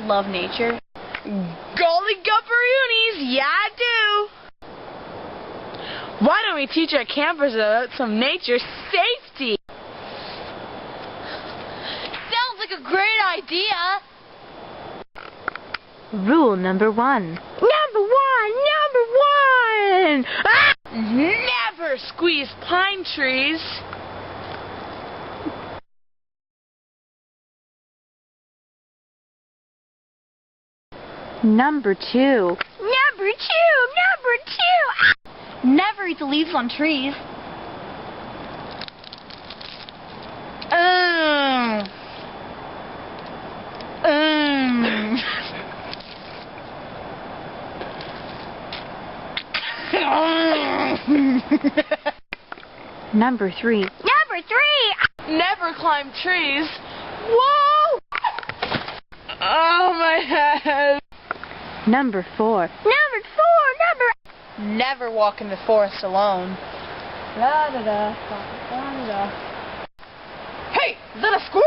love nature? Golly gupperoonies, yeah I do! Why don't we teach our campers about some nature safety? Sounds like a great idea! Rule number 1. Number 1! Ah! Never squeeze pine trees. Number 2. Number 2! Never eat the leaves on trees. Number 3. Never climb trees. Whoa! Oh, my head. Number 4. Never walk in the forest alone. La da da, la da da. Hey, is that a squirrel?